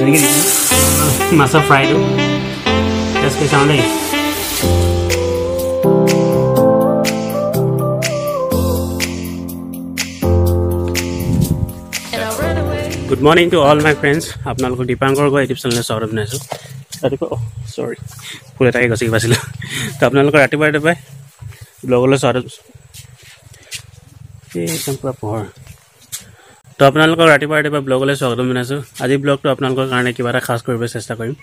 যেনেকৈ মাছৰ ফ্ৰাইটো টেষ্ট কৰি চাওঁ দেই। Good morning to all my friends. আপোনালোকক দীপাংকৰ গৈ ইউটিউব চেনেলত স্বাগতম জনাইছোঁ। ৰাতিপুৱা চৰি ফুল এটাকে গছি পাইছিলোঁ। তো আপোনালোকৰ ৰাতিপুৱাই ব্লগলৈ স্বাগতম। একদম পূৰা পোহৰ। তো আপোনালোকক ৰাতিপুৱা ব্লগলৈ স্বাগতম জনাইছোঁ। আজি ব্লগটো আপোনালোকৰ কাৰণে কিবা এটা খাছ কৰিবলৈ চেষ্টা কৰিম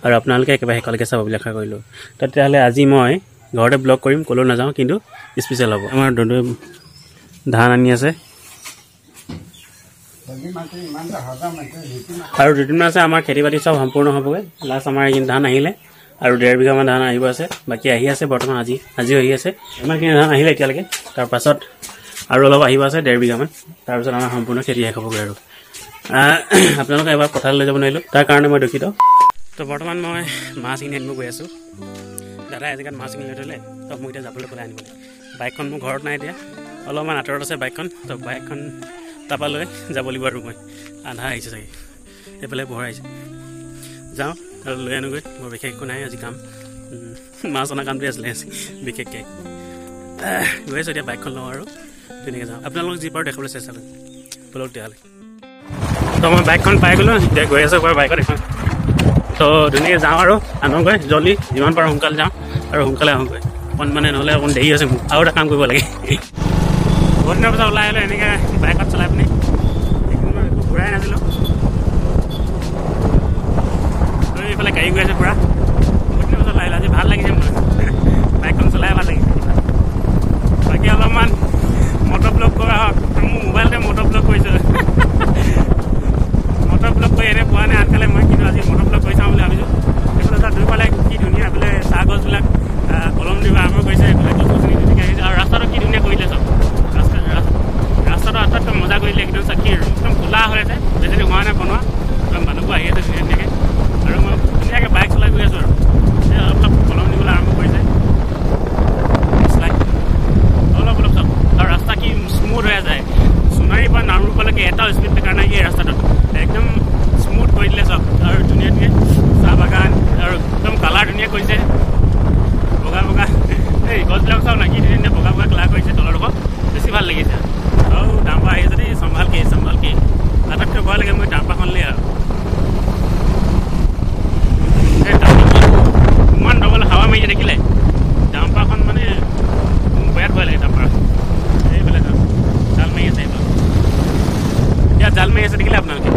আৰু আপোনালোকে একেবাৰে শেষলৈকে চাব বুলি আশা কৰিলোঁ। তো তেতিয়াহ'লে আজি মই ঘৰতে ব্লগ কৰিম, ক'লৈ নাযাওঁ, কিন্তু স্পেচিয়েল হ'ব। আমাৰ দন্দুৱে ধান আনি আছে আৰু দুদিনমান আছে আমাৰ খেতি বাতি চব সম্পূৰ্ণ হ'বগৈ। লাষ্ট আমাৰ এইখিনি ধান আহিলে আৰু 1.5 বিঘামান ধান আহিব আছে, বাকী আহি আছে বৰ্তমান। আজিও আহি আছে। ইমানখিনি ধান আহিলে এতিয়ালৈকে। তাৰপাছত আৰু অলপ আহিব আছে 1.5 বিঘামান। তাৰপিছত আমাৰ সম্পূৰ্ণ খেতি শেষ হ'বগৈ। আৰু আপোনালোকে এবাৰ পথাৰলৈ লৈ যাব নোৱাৰিলোঁ, তাৰ কাৰণে মই দুখিত। তো বৰ্তমান মই মাছখিনি আনিব গৈ আছোঁ। দাদাই এজেগাত মাছখিনি লৈ থ'লে, তো মোক এতিয়া যাবলৈ ক'লে আনিবলৈ। বাইকখন মোৰ ঘৰত নাই এতিয়া, অলপমান আঁতৰত আছে বাইকখন। তো বাইকখন তাৰপৰা লৈ যাব লাগিব আৰু মই আন্ধাৰ আহিছে চাগে, এইফালে পোহৰ আহিছে। যাওঁ আৰু লৈ আনোগৈ। মোৰ বিশেষ একো নাই আজি কাম, মাছ অনা কামটোৱে আছিলে বিশেষকৈ। গৈ আছোঁ এতিয়া, বাইকখন লওঁ আৰু ধুনীয়াকৈ যাওঁ। আপোনালোকক যি পাৰোঁ দেখাবলৈ চেষ্টা কৰিম। ব'লক তেতিয়াহ'লে। তো মই বাইকখন পাই গ'লোঁ, এতিয়া গৈ আছোঁ বাৰু বাইকত এখন। তো ধুনীয়াকৈ যাওঁ আৰু আনোগৈ জল্দি, যিমান পাৰোঁ সোনকালে যাওঁ আৰু সোনকালে আহোঁগৈ। অকণ মানে নহ'লে অকণ দেৰি হৈছে মোৰ, আৰু এটা কাম কৰিব লাগে। বহুত দিনৰ পিছত ওলাই আহিলোঁ এনেকৈ বাইকত চলাই পিনি। মই একো ঘূৰাই নাছিলোঁ। এইফালে গাড়ী গৈ আছে পূৰা। বহুত দিনৰ পিছত ওলাই আহিলোঁ, আজি ভাল লাগিছে মোৰ। বাইকখন চলাই ভাল লাগিছে। বাকী অলপমান মটৰ ব্লগ কৰা হওক, মোৰ মোবাইলতে মটৰ ব্লগ কৰিছোঁ। মটৰ ব্লগ কৰি এনেই পোৱা নাই আনকালে মই, কিন্তু আজি মটৰ ব্লগ কৰি চাওঁ বুলি ভাবিছোঁ। এইফালে তাত দুইফালে কি ধুনীয়া, এইফালে চাহ গছবিলাক কলম দিব আৰম্ভ কৰিছে। এইফালে গছ গছনি ধুনীয়াকৈ আহিছে আৰু ৰাস্তাটো কি ধুনীয়া কৰিলে চব। ৰাস্তাটো আটাইতকৈ মজা কৰিলে, একদম চাকি একদম খোলা হৈ আছে, বেছি হোৱা নাই বনোৱা। একদম মানুহবোৰ আহি আছে ধুনীয়াকৈ। আৰু মই ধুনীয়াকৈ বাইক চলাই গৈ আছোঁ আৰু অলপ কলম দিবলৈ আৰম্ভ কৰিছে। অলপ চব আৰু ৰাস্তা কি স্মুথ হৈ যায়। সোণাৰীৰ পৰা নামৰূপলৈকে এটাও স্পীড ব্ৰেকাৰ নাই এই ৰাস্তাটোত। একদম স্মুথ কৰি দিলে চব আৰু ধুনীয়া চাহ বাগান আৰু একদম কালাৰ ধুনীয়া কৰিছে, বগা বগা। এই গছবিলাক চাওক না, কি ধুনীয়া বগা বগা কালাৰ কৰিছে তলৰডোখৰ, বেছি ভাল লাগিছে। আৰু ডাম্পাৰ আহি আছে দেই, চম্ভালকে আটাইতকৈ ভয় লাগে মই ডাম্পাৰখনলৈ। আৰু এই ডাম্পাৰখন ইমান ডবল হাৱা মাৰি দেখিলে, ডাম্পাৰখন মানে বিৰাট ভয় লাগে। ডাম্পাৰ এইফালে জাল মাৰি আছে, এইফালে ইয়াত জাল মাৰি আছে দেখিলে আপোনালোকে।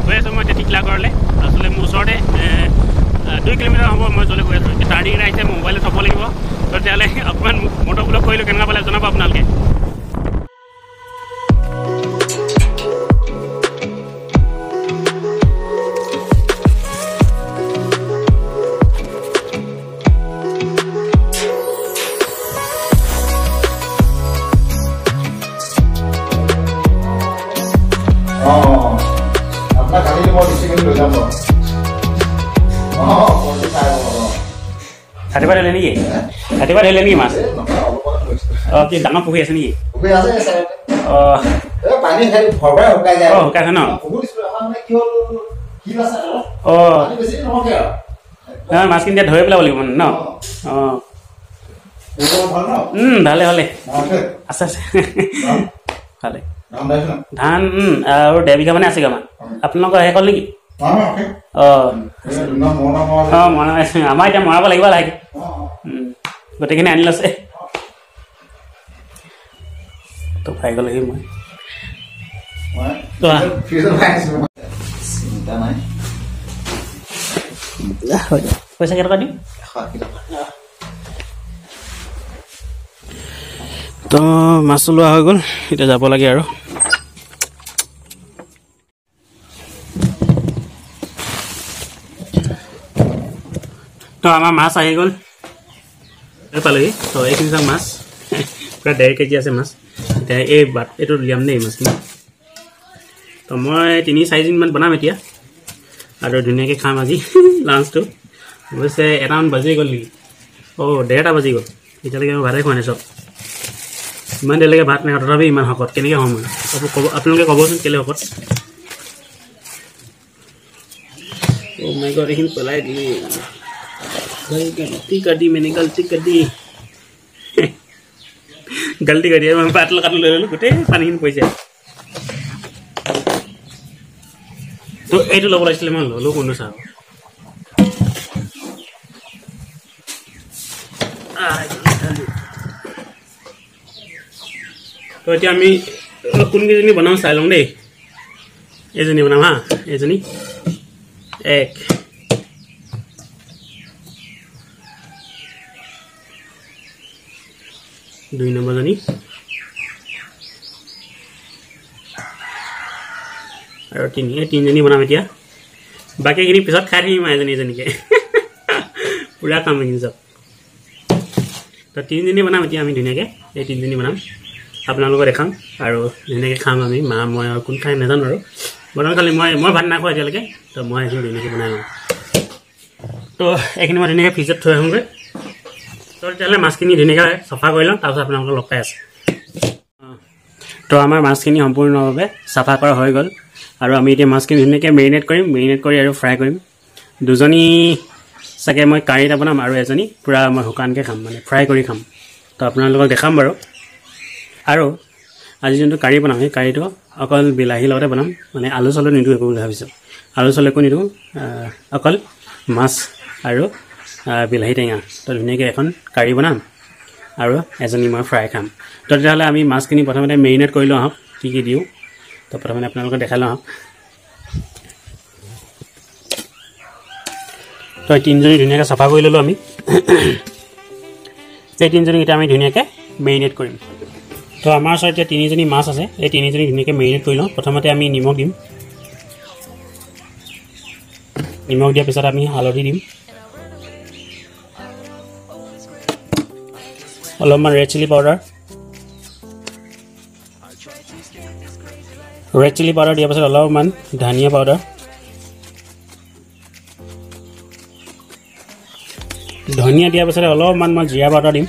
গৈ আছোঁ মই এতিয়া টিকলাগড়লৈ। আচলতে মোৰ ওচৰতে 2 কিলোমিটাৰ হ'ব মই য'লৈ গৈ আছোঁ। এতিয়া টাৰ্ণিং আহিছে, মোবাইলত থ'ব লাগিব। তো তেতিয়াহ'লে অকণমান মটৰ ব্লগ কৰিলোঁ, কেনেকুৱা পালে জনাব আপোনালোকে। ৰাতিপুৱা ধৰিলে নেকি? ৰাতিপুৱা ধৰিলে নেকি মাছ? অঁ, কি ডাঙৰ পুখুৰী আছে নেকি? অঁ, শুকাইছে ন? অঁ, মাছখিনি এতিয়া ধৰি পেলাব লাগিব মানে ন? অঁ, ভালে আছে ভালে। ধান আৰু 1.5 বিঘা মানে আছে গামান। আপোনালোকৰ শেষ হ'ল নেকি? মৰা আছে। আমাৰ এতিয়া মৰাব লাগিব লাহেকৈ। গোটেইখিনি আনি লৈছে। তো খাই গ'লেহি মই পইচা কেইটকা দিম? তো মাছটো লোৱা হৈ গ'ল, এতিয়া যাব লাগে আৰু। তো আমাৰ মাছ আহি গ'ল, পালেহি। তো এইখিনি চাওক মাছ, প্ৰায় 1.5 কেজি আছে মাছ। এতিয়া এইটো উলিয়াম দেই মাছখিনি। তো মই 3-4 দিনমান বনাম এতিয়া আৰু ধুনীয়াকৈ খাম আজি লাঞ্চটো। অৱশ্যে 1টামান বাজি গ'ল নেকি? 1:30 বাজি গ'ল, এতিয়ালৈকে মই ভাতে খোৱা নাই। চব ইমান দেৰিলৈকে ভাত নাই, তথাপি ইমান শকত কেনেকৈ হ'ম মই? আপোনালোকে ক'বচোন কেলৈ শকত? ओ माय गॉड लेकिन पलाई दी भाई गलती कर दी मैंने गलती कर दी गलती कर दिया मैं पातल काट ले गोटे पानी पैसा तो এইটো লব লাগিছিল মই ললো কোনটো চাও তো এতিয়া আমি কোন কেজনী বনাম চাই লওঁ দেই এজনী বনাম হা এজনী এক দুই নম্বৰ জনী আৰু তিনিজনী বনাম এতিয়া বাকীখিনি পিছত খাই থাকিম এজনীকে পুৰা কাম আহিছে চব তো তিনিজনী বনাম এতিয়া আমি ধুনীয়াকৈ এই তিনিজনী বনাম আপোনালোকক দেখাম আৰু ধুনীয়াকৈ খাম আমি মা মই আৰু কোন খাই নাজানো আৰু বনাম খালি মই ভাত নাখাওঁ এতিয়ালৈকে তো মই এইখিনি ধুনীয়াকৈ বনাই লওঁ তো এইখিনি মই ধুনীয়াকৈ ফ্ৰিজত থৈ আহোঁগৈ তো তেতিয়াহ'লে মাছখিনি ধুনীয়াকৈ চফা কৰি লওঁ তাৰপিছত আপোনালোকক লগ পাই আছোঁ তো আমাৰ মাছখিনি সম্পূৰ্ণভাৱে চাফা কৰা হৈ গ'ল আৰু আমি এতিয়া মাছখিনি ধুনীয়াকৈ মেৰিনেট কৰি আৰু ফ্ৰাই কৰিম দুজনী চাগে মই কাৰী এটা বনাম আৰু এজনী পূৰা মই শুকানকৈ খাম মানে ফ্ৰাই কৰি খাম তো আপোনালোকক দেখাম বাৰু আৰু আজি যোনটো কাৰী বনাম সেই কাৰীটো অকল বিলাহীৰ লগতে বনাম মানে আলু চালু নিদিওঁ একো বুলি ভাবিছোঁ আলু চালু একো নিদিওঁ অকল মাছ আৰু বিলাহী টেঙা তো ধুনীয়াকৈ এখন কাৰী বনাম আৰু এজনী মই ফ্ৰাই খাম তো তেতিয়াহ'লে আমি মাছখিনি প্ৰথমতে মেৰিনেট কৰি লওঁ আহক কি কি দিওঁ তো প্ৰথমতে আপোনালোকক দেখাই লওঁ আহক তো তিনিজনী ধুনীয়াকৈ চাফা কৰি ল'লোঁ আমি এই তিনিজনী এতিয়া আমি ধুনীয়াকৈ মেৰিনেট কৰিম তো আমাৰ ওচৰত এতিয়া তিনিজনী মাছ আছে এই তিনিজনী ধুনীয়াকৈ মেৰিনেট কৰি লওঁ প্ৰথমতে আমি নিমখ দিম নিমখ দিয়াৰ পিছত আমি হালধি দিম অলপমান ৰেড চিলি পাউডাৰ দিয়াৰ পাছত অলপমান ধনিয়া পাউডাৰ ধনিয়া দিয়াৰ পাছত অলপমান মই জিৰা পাউডাৰ দিম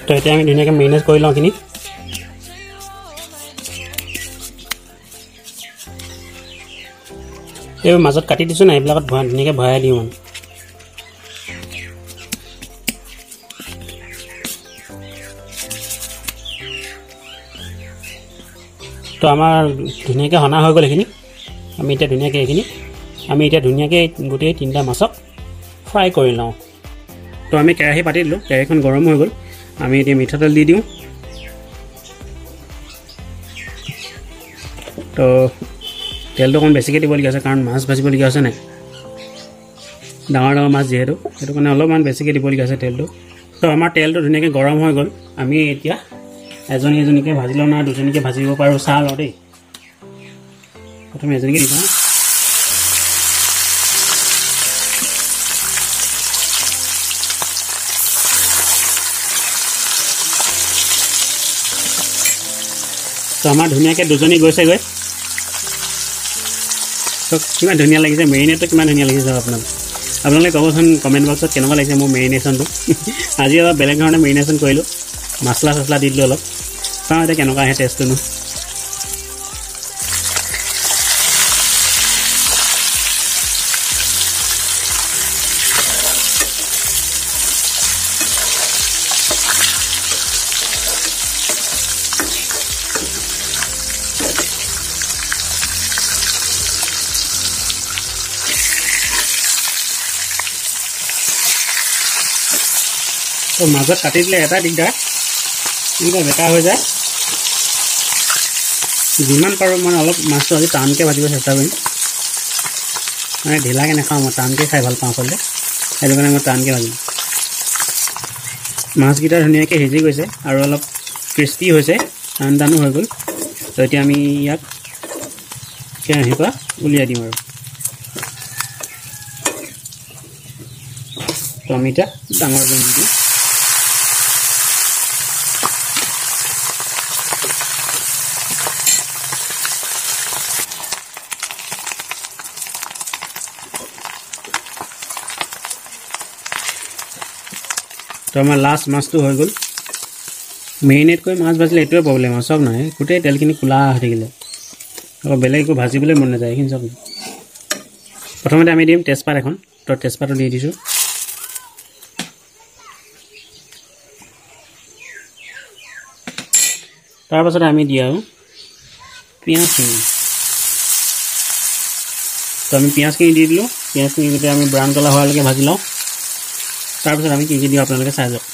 তো এতিয়া আমি ধুনীয়াকৈ মেৰিনেট কৰি লওঁ এইখিনি এইবোৰ মাজত কাটি দিছোঁ না এইবিলাকত ধুনীয়াকৈ ভৰাই দিওঁ মানে তো আমাৰ ধুনীয়াকৈ সনা হৈ গ'ল এইখিনি আমি এতিয়া ধুনীয়াকৈ গোটেই তিনিটা মাছক ফ্ৰাই কৰি লওঁ তো আমি কেৰাহী পাতি দিলোঁ কেৰাহীখন গৰম হৈ গ'ল আমি এতিয়া মিঠাতেল দি দিওঁ তো তেলটো অকণ বেছিকৈ দিবলগীয়া আছে কাৰণ মাছ ভাজিবলগীয়া আছে নাই ডাঙৰ মাছ যিহেতু সেইটো কাৰণে অলপমান বেছিকৈ দিবলগীয়া আছে তেলটো তো আমাৰ তেলটো ধুনীয়াকৈ গৰম হৈ গ'ল আমি এতিয়া এজনীকৈ ভাজি লওঁ না দুজনীকৈ ভাজিব পাৰোঁ চাহ লওঁ দেই প্ৰথমে এজনীকৈ দি দিওঁ তো আমাৰ ধুনীয়াকৈ দুজনী গৈছেগৈ তো কিমান ধুনীয়া লাগিছে মেৰিনেটটো কিমান ধুনীয়া লাগিছে আপোনালোকে ক'বচোন কমেণ্ট বক্সত কেনেকুৱা লাগিছে মোৰ মেৰিনেশ্যনটো আজি অলপ বেলেগ ধৰণে মেৰিনেশ্যন কৰিলোঁ মছলা চছলা দি দিলোঁ অলপ চাওঁ এতিয়া কেনেকুৱা আহে টেষ্টটোনো তো মাজত কাটি দিলে এটা দিগদাৰ বেকা হৈ যায় যিমান পাৰোঁ মানে অলপ মাছটো আজি টানকৈ ভাজিব চেষ্টা কৰিম মানে ঢিলাকৈ নাখাওঁ মই টানকৈ খাই ভাল পাওঁ আচলতে সেইটো কাৰণে মই টানকৈ ভাজিম মাছকেইটা ধুনীয়াকৈ সিজি গৈছে আৰু অলপ ক্ৰিস্পি হৈছে টানো হৈ গ'ল তো এতিয়া আমি ইয়াক কেৰাহীৰ পৰা উলিয়াই দিম আৰু তো আমি এতিয়া ডাঙৰ দি দিওঁ তো আমাৰ লাষ্ট মাছটো হৈ গ'ল মেৰিনেট কৰি মাছ ভাজিলে এইটোৱে প্ৰব্লেম আৰু চব নহয় গোটেই তেলখিনি কোলা হৈ থাকিলে আকৌ বেলেগ একো ভাজিবলৈ মন নাযায় এইখিনি চব প্ৰথমতে আমি দিম তেজপাত এখন তো তেজপাতটো দি দিছোঁ তাৰপাছতে আমি দিওঁ পিঁয়াজখিনি তো আমি পিঁয়াজখিনি দি দিলোঁ পিঁয়াজখিনি যেতিয়া আমি ব্ৰাউন কালাৰ হোৱালৈকে ভাজি লওঁ তাৰপিছত আমি কি কি দিওঁ আপোনালোকে চাই যাওক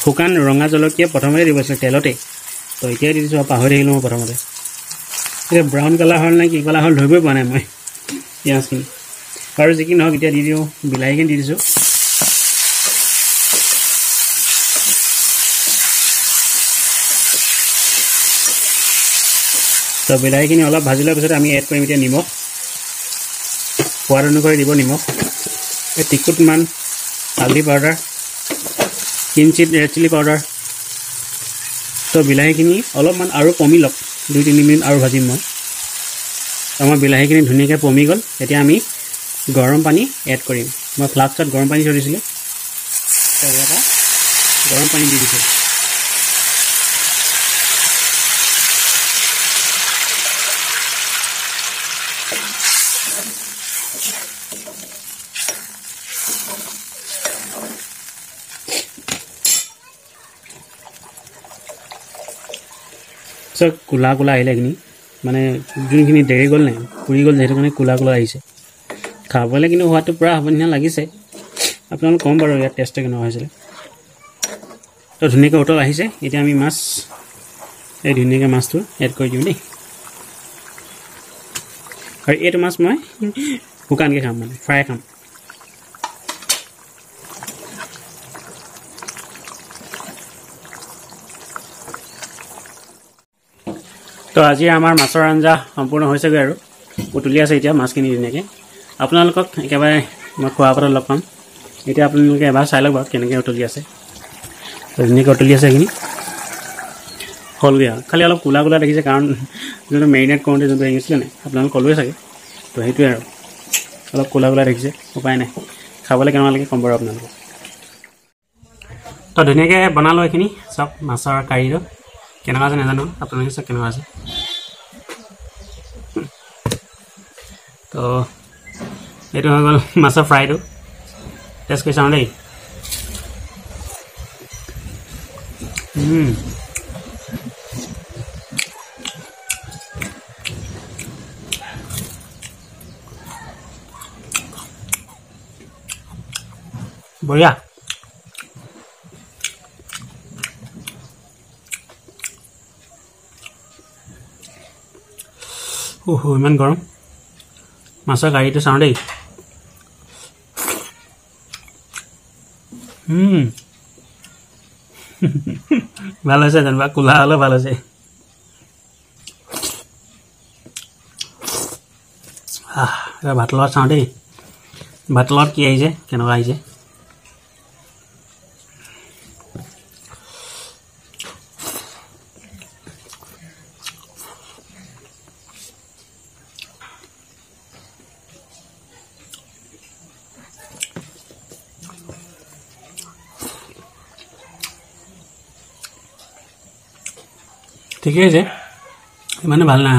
শুকান ৰঙা জলকীয়া প্ৰথমতে দিব আছিলে তেলতে তো এতিয়াই দি দিছোঁ পাহৰি থাকিলোঁ মই প্ৰথমতে এতিয়া ব্ৰাউন কালাৰ হ'ল নে কি কালাৰ হ'ল ধৰিবই পৰা নাই মই পিঁয়াজখিনি আৰু যি কি নহওক এতিয়া দি দিওঁ বিলাহীখিনি দি দিছোঁ তো বিলাহীখিনি অলপ ভাজি লোৱাৰ পিছত আমি এড কৰিম এতিয়া নিমখ সোৱাদ অনুসৰি দিব নিমখ এই টিকুটমান হালধি পাউডাৰ কিঞ্চিত ৰেড চিলি পাউডাৰ তো বিলাহীখিনি অলপমান আৰু পমি লওক 2-3 মিনিট আৰু ভাজিম মই আমাৰ বিলাহীখিনি ধুনীয়াকৈ পমি গ'ল এতিয়া আমি গৰম পানী এড কৰিম মই ফ্লাস্কত গৰম পানী থৈ দিছিলোঁ এটা গৰম পানী দি দিছোঁ চব কোলা কোলা আহিলে এইখিনি মানে যোনখিনি দেৰি গ'ল নাই পুৰি গ'ল সেইটো কাৰণে কোলা কোলা আহিছে খাবলৈ কিন্তু সোৱাদটো পূৰা হ'ব নিচিনা লাগিছে আপোনালোক কম বাৰু ইয়াত টেষ্টটো কেনেকুৱা হৈছিলে তো ধুনীয়াকৈ উতল আহিছে এতিয়া আমি মাছ এই ধুনীয়াকৈ মাছটো এড কৰি দিওঁ দেই আৰু এইটো মাছ মই শুকানকৈ খাম মানে ফ্ৰাই খাম তো আজি আমাৰ মাছৰ আঞ্জা সম্পূৰ্ণ হৈছেগৈ আৰু উতলি আছে এতিয়া মাছখিনি ধুনীয়াকৈ আপোনালোকক একেবাৰে মই খোৱা পাতত লগ পাম এতিয়া আপোনালোকে এবাৰ চাই লওক বাৰু কেনেকৈ উতলি আছে তো ধুনীয়াকৈ উতলি আছে সেইখিনি হ'লগৈ আৰু খালি অলপ কোলা কোলা দেখিছে কাৰণ যোনটো মেৰিনেট কৰোঁতে যোনটো আহিছিলে নাই আপোনালোক ক'লোৱে চাগে তো সেইটোৱে আৰু অলপ কোলা কোলা দেখিছে উপায় নাই খাবলৈ কেনেকুৱা লাগে ক'ম বাৰু আপোনালোকক তো ধুনীয়াকৈ বনালোঁ এইখিনি চব মাছৰ কাৰীটো কেনেকুৱা আছে নাজানো আপোনালোকে চাওক কেনেকুৱা আছে তো এইটো হৈ গ'ল মাছৰ ফ্ৰাইটো টেষ্ট কৰি চাওঁ দেই বঢ়িয়া ইমান গৰম মাছৰ কাৰীটো চাওঁ দেই ভাল হৈছে যেনিবা কোলা হ'লেও ভাল হৈছে ভাতৰ লগত চাওঁ দেই ভাতৰ লগত কি আহিছে কেনেকুৱা আহিছে ঠিকেই আছে ইমানে ভাল নাই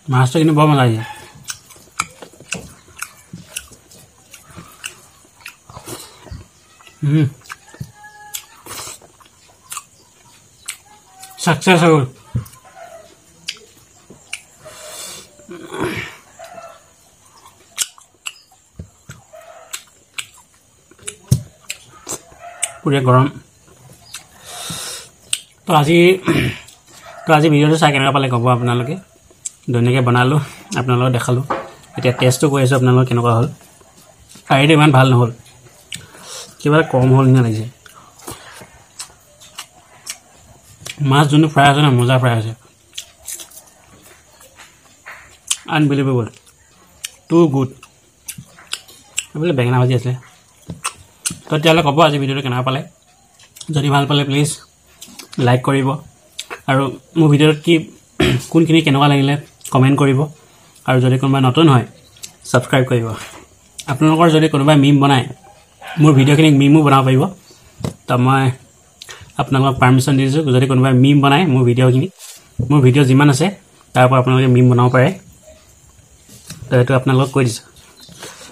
মাছটো কিন্তু বৰ মজা আহিছে সাকসেস হ'ল পুৰা গৰম তো আজি ভিডিঅ'টো চাই কেনেকুৱা পালে ক'ব আপোনালোকে ধুনীয়াকৈ বনালোঁ আপোনালোকক দেখালোঁ এতিয়া টেষ্টটো কৰি আছোঁ আপোনালোকৰ কেনেকুৱা হ'ল কাৰীটো ইমান ভাল নহ'ল কিবা এটা কম হ'ল নিচিনা লাগিছে মাছ যোনটো ফ্ৰাই আছে ন মজা ফ্ৰাই আছে আনবিলিভেবল টু গুড এইফালে বেঙেনা ভাজি আছিলে তো তেতিয়াহ'লে ক'ব আজি ভিডিঅ'টো কেনেকুৱা পালে যদি ভাল পালে প্লিজ লাইক কৰিব আৰু মোৰ ভিডিঅ'ত কি কোনখিনি কেনেকুৱা লাগিলে কমেণ্ট কৰিব আৰু যদি কোনোবা নতুন হয় ছাবস্ক্ৰাইব কৰিব আপোনালোকৰ যদি কোনোবাই মিম বনায় মোৰ ভিডিঅ'খিনিক মিমো বনাব পাৰিব তো মই আপোনালোকক পাৰ্মিশ্যন দি দিছোঁ যদি কোনোবাই মিম বনায় মোৰ ভিডিঅ' যিমান আছে তাৰ পৰা আপোনালোকে মিম বনাব পাৰে তো এইটো আপোনালোকক কৈ দিছোঁ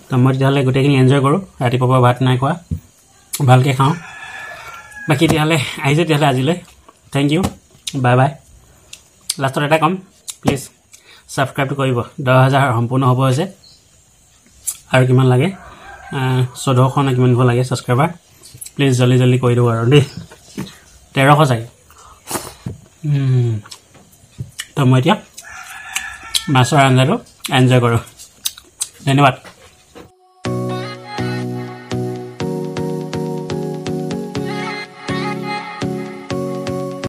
তো মই তেতিয়াহ'লে গোটেইখিনি এনজয় কৰোঁ ৰাতিপুৱাৰ পৰা ভাত নাই খোৱা ভালকৈ খাওঁ বাকী তেতিয়াহ'লে আহিছে তেতিয়াহ'লে আজিলৈ থেংক ইউ বাই বাই লাষ্টত এটা ক'ম প্লিজ ছাবস্ক্ৰাইবটো কৰিব 10,000 সম্পূৰ্ণ হ'ব হৈছে আৰু কিমান লাগে 1400 নে কিমান লাগে ছাবস্ক্ৰাইবাৰ প্লিজ জলদি কৰি দিওঁ আৰু দেই 1300 চাগে তো মই এতিয়া মাছৰ আঞ্জাটো এনজয় কৰোঁ ধন্যবাদ